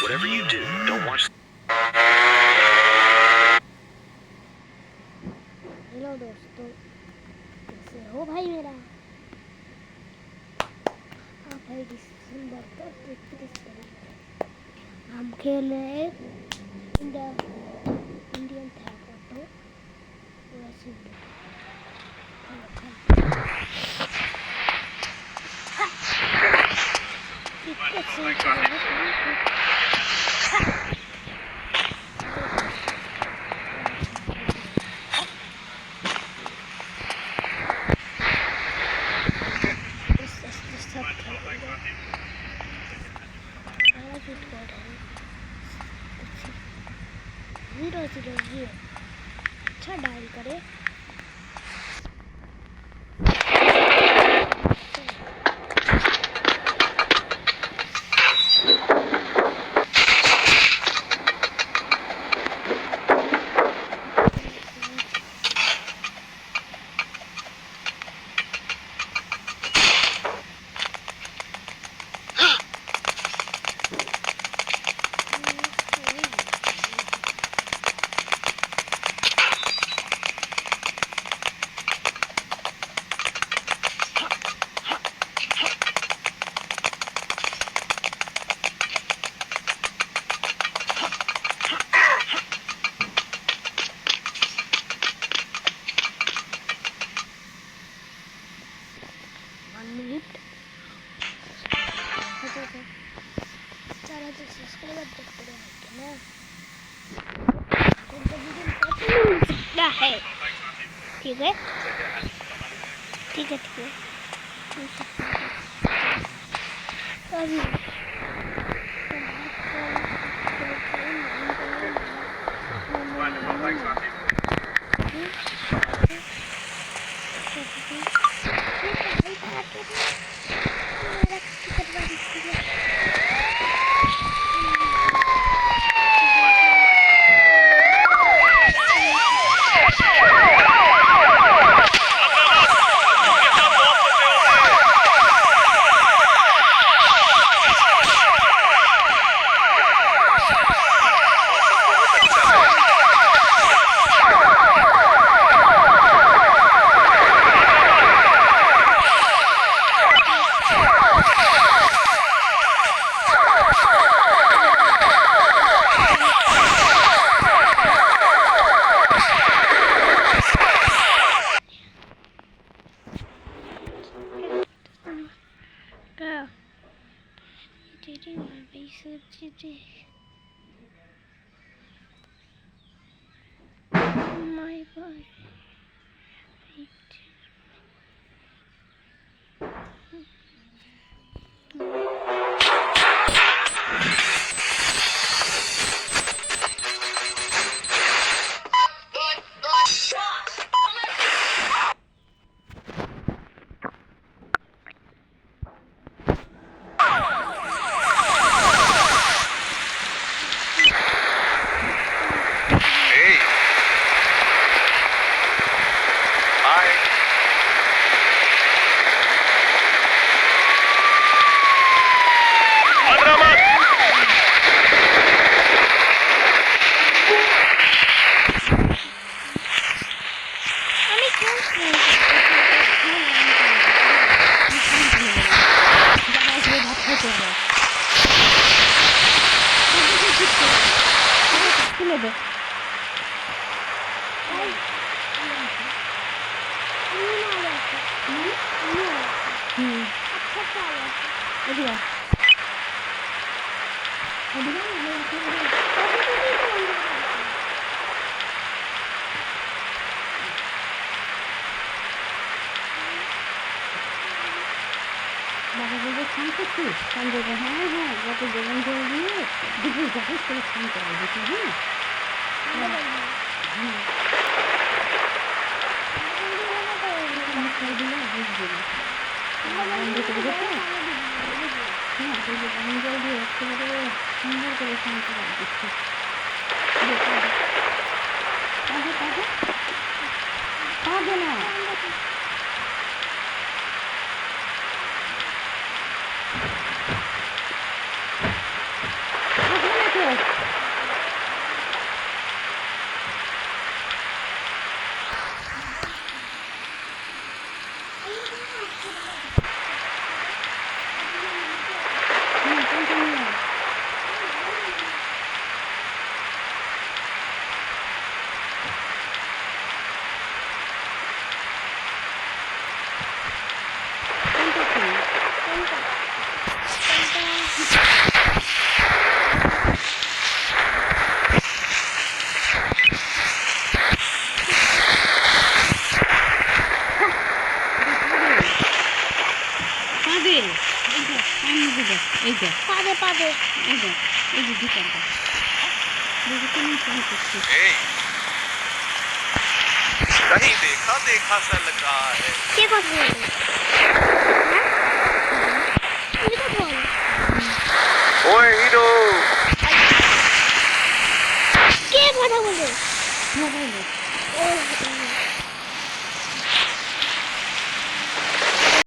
Whatever you do, don't watch. Hello दोस्तों, कैसे हो भाई मेरा? आप है दिसंबर का 31 तारीख हम खेल रहे हैं इंडियन थैकोटो वैसे जीरो जीरो जीरो अच्छा डायल करें। है ठीक है ठीक है ठीक है अभी my body. বাবা বলবে স্নান করছিস? স্নান করবো। হ্যাঁ হ্যাঁ, যাতে গরম জল দিয়ে দুপুর যাবে সেটা স্নান করা যেত। হ্যাঁ দিলে বুঝবে না বন্ধ করে দিতে। হ্যাঁ সেই যে গরম জল দিয়ে একেবারে সুন্দর করে স্নান করা দিচ্ছি। পাবে না এই যে দোকানটা দেখি কেমন ফোন করছি कहीं देखा देखा सा लग रहा है কে কথা বলে তুই তো বল ओए हीरो কে কথা বলে মোবাইলে ও